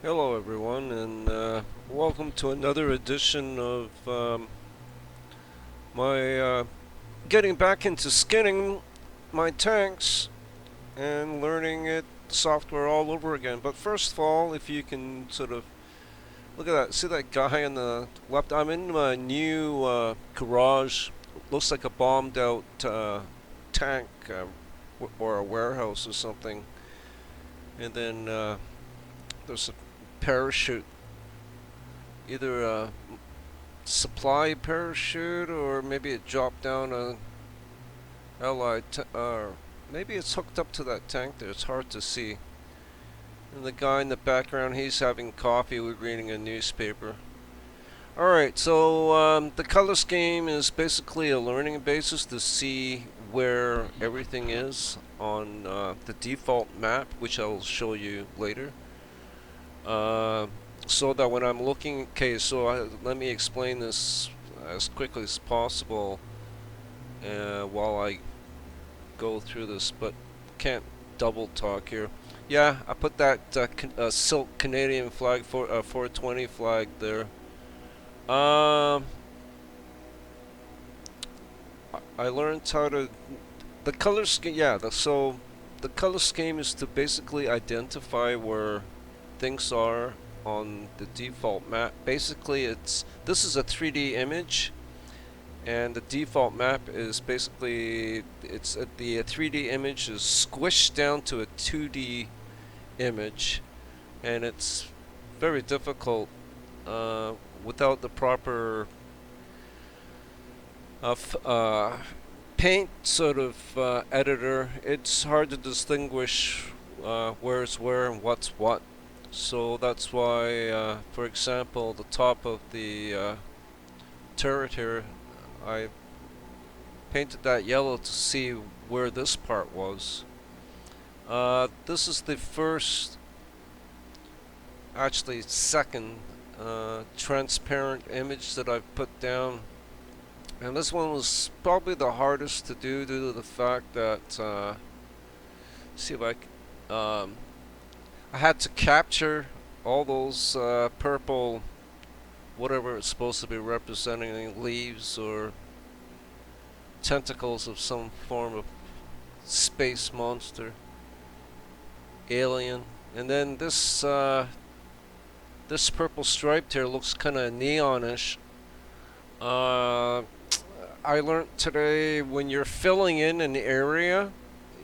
Hello everyone, and welcome to another edition of my getting back into skinning my tanks and learning it software all over again. But first of all, if you can sort of look at that, see that guy on the left? I'm in my new garage. Looks like a bombed out tank or a warehouse or something. And then there's a parachute, either a supply parachute, or maybe it dropped down a allied, maybe it's hooked up to that tank there. It's hard to see. And the guy in the background, he's having coffee with reading a newspaper. Alright, so the color scheme is basically a learning basis to see where everything is on the default map, which I'll show you later. So that when I'm looking, okay, so let me explain this as quickly as possible while I go through this, but can't double talk here. Yeah, I put that silk Canadian flag for 420 flag there. Um, I learned how to the color scheme. Yeah, so the color scheme is to basically identify where things are on the default map. Basically, this is a 3D image, and the default map is basically the 3D image is squished down to a 2D image, and it's very difficult without the proper paint sort of editor. It's hard to distinguish where's where and what's what. So that's why, for example, the top of the turret here, I painted that yellow to see where this part was. This is the first, actually second, transparent image that I've put down. And this one was probably the hardest to do due to the fact that, see if I had to capture all those purple, whatever it's supposed to be representing, leaves or tentacles of some form of space monster, alien. And then this purple stripe here looks kind of neonish. I learned today when you're filling in an area,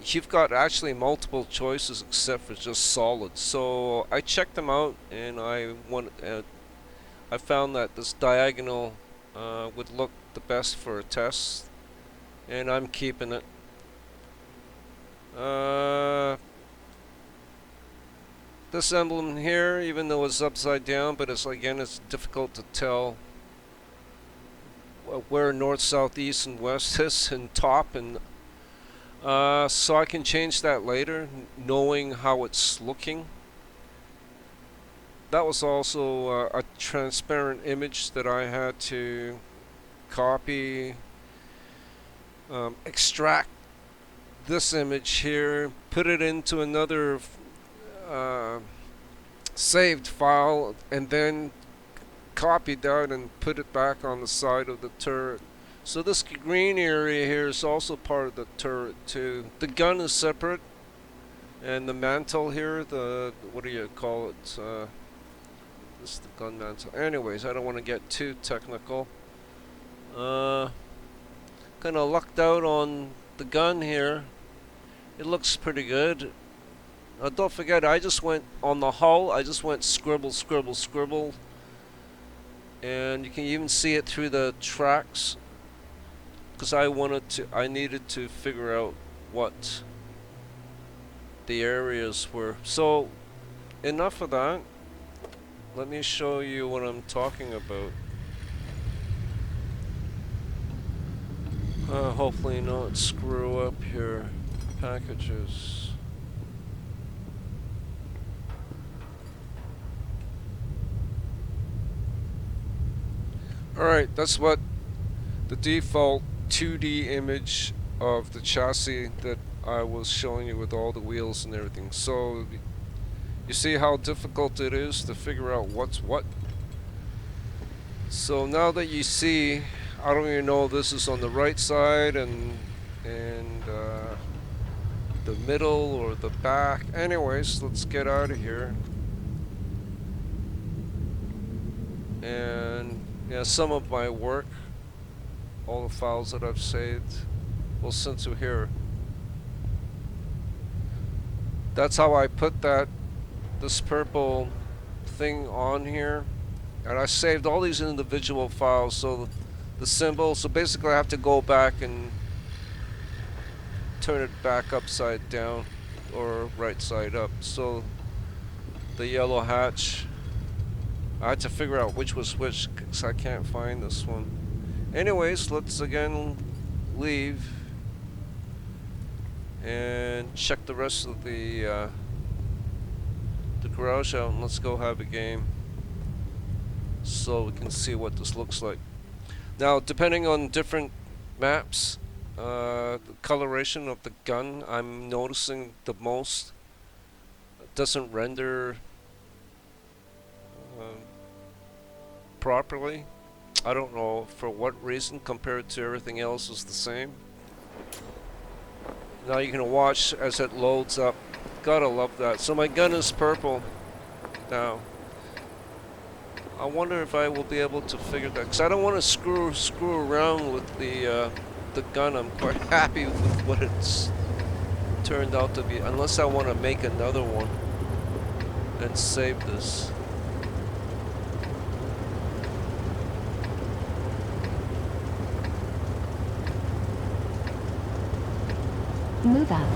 you've got actually multiple choices except for just solid. So I checked them out, and I found that this diagonal would look the best for a test, and I'm keeping it. This emblem here, even though it's upside down, but it's difficult to tell where north, south, east, and west is, and top, and so I can change that later, knowing how it's looking. That was also a transparent image that I had to copy, extract this image here, put it into another uh, saved file, and then copy that and put it back on the side of the turret. So this green area here is also part of the turret too. The gun is separate, and the mantle here, the what do you call it? This is the gun mantle. Anyways, I don't want to get too technical. Kind of lucked out on the gun here. It looks pretty good. Don't forget, I just went on the hull. I just went scribble, scribble, scribble, and you can even see it through the tracks, because I needed to figure out what the areas were. So enough of that. Let me show you what I'm talking about. Hopefully not screw up your packages. Alright, that's what the default 2D image of the chassis that I was showing you with all the wheels and everything. So You see how difficult it is to figure out what's what? So now that you see, I don't even know if this is on the right side and the middle or the back. Anyways, let's get out of here. And yeah, some of my work, all the files that I've saved, will send to here. That's how I put this purple thing on here. And I saved all these individual files, so the symbol, so basically I have to go back and turn it back upside down or right side up. So the yellow hatch, I had to figure out which was which because I can't find this one. Anyways, let's again leave and check the rest of the garage out, and let's go have a game so we can see what this looks like. Now, depending on different maps, the coloration of the gun, I'm noticing the most doesn't render properly. I don't know for what reason compared to everything else is the same. Now you can watch as it loads up. Gotta love that. So my gun is purple now. I wonder if I will be able to figure that, because I don't want to screw around with the gun. I'm quite happy with what it's turned out to be, unless I want to make another one and save this. Move out.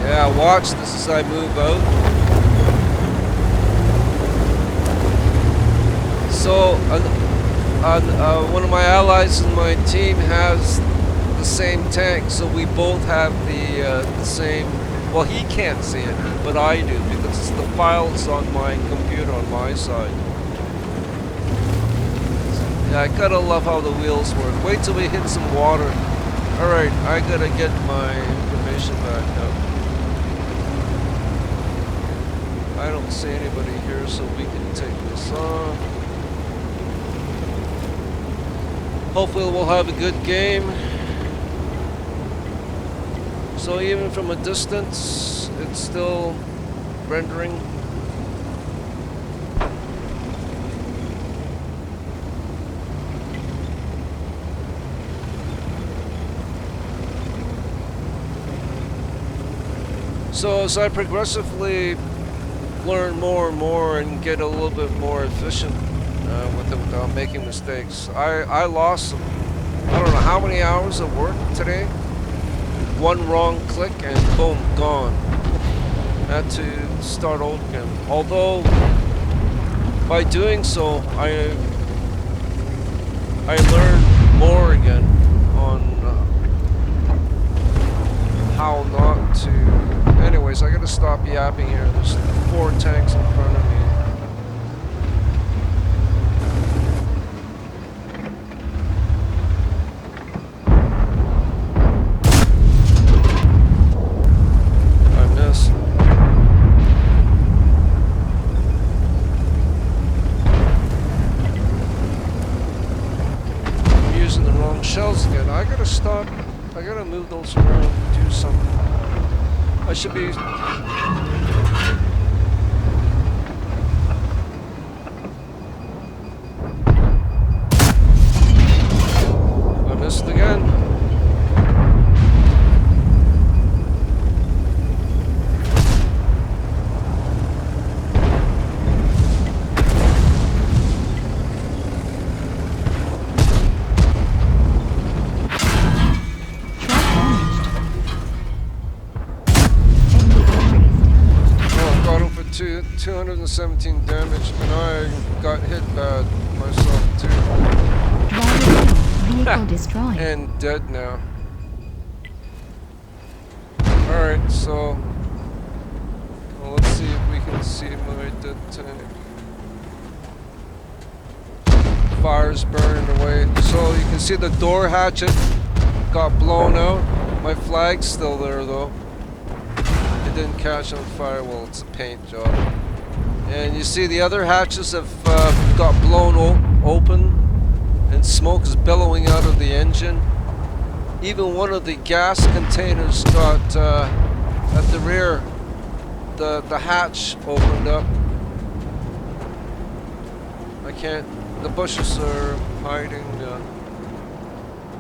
Yeah, watch this as I move out. So, one of my allies in my team has the same tank, so we both have the same. Well, he can't see it, but I do because the file's on my computer on my side. Yeah, I gotta love how the wheels work. Wait till we hit some water. All right, I gotta get my information back up. I don't see anybody here, so we can take this off. Hopefully we'll have a good game. So even from a distance, it's still rendering. So as I progressively learn more and more and get a little bit more efficient with it without making mistakes, I lost, I don't know how many hours of work today. One wrong click and boom, gone. Had to start over again. Although by doing so, I learned more again on how not to. Anyways, I gotta stop yapping here. There's 4 tanks in front of me. I missed. I'm using the wrong shells again. I gotta stop. I gotta move those around and do something. I should be. I missed again. Oh, got him for 217 damage, and I got hit bad myself too. Vehicle destroyed. And dead now. Alright, so well, let's see if we can see my dead tank. Fire's burning away. So you can see the door hatchet got blown out. My flag's still there though. It didn't catch on fire. Well, it's a paint job. And you see the other hatches have got blown open, and smoke is billowing out of the engine. Even one of the gas containers got at the rear, the hatch opened up. I can't, the bushes are hiding.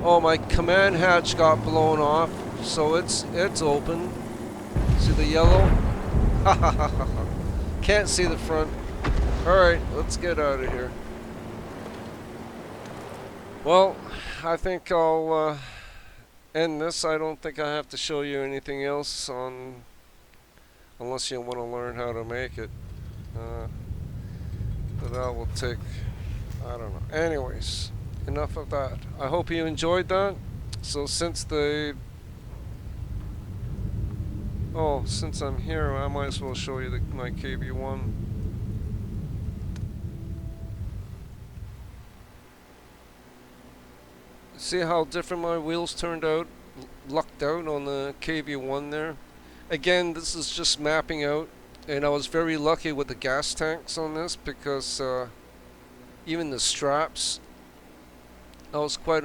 Oh, my command hatch got blown off, so it's open. See the yellow? Can't see the front. Alright, let's get out of here. Well, I think I'll end this. I don't think I have to show you anything else on, unless you want to learn how to make it. But that will take, I don't know. Anyways, enough of that. I hope you enjoyed that. So since I'm here, I might as well show you my KV1. See how different my wheels turned out, lucked out on the KV1 there. Again, this is just mapping out, and I was very lucky with the gas tanks on this because even the straps, I was quite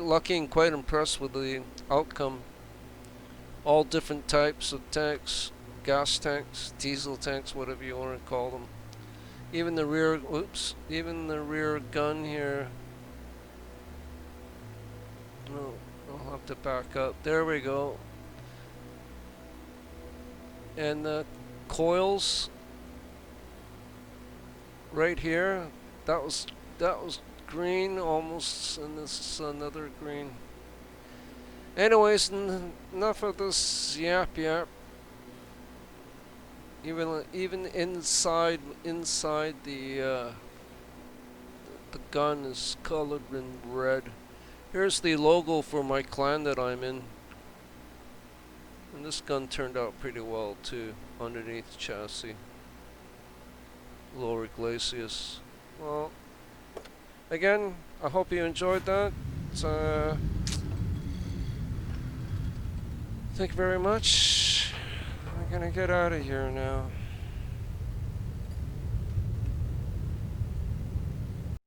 lucky and quite impressed with the outcome. All different types of tanks, gas tanks, diesel tanks, whatever you want to call them. Even the rear, even the rear gun here. No, I'll have to back up. There we go. And the coils right here, that was green almost, and this is another green. Anyways, enough of this yap. Even inside the gun is colored in red. Here's the logo for my clan that I'm in. And this gun turned out pretty well too, underneath the chassis. Lower Glacius. Well, again, I hope you enjoyed that. Thank you very much. I'm gonna get out of here now.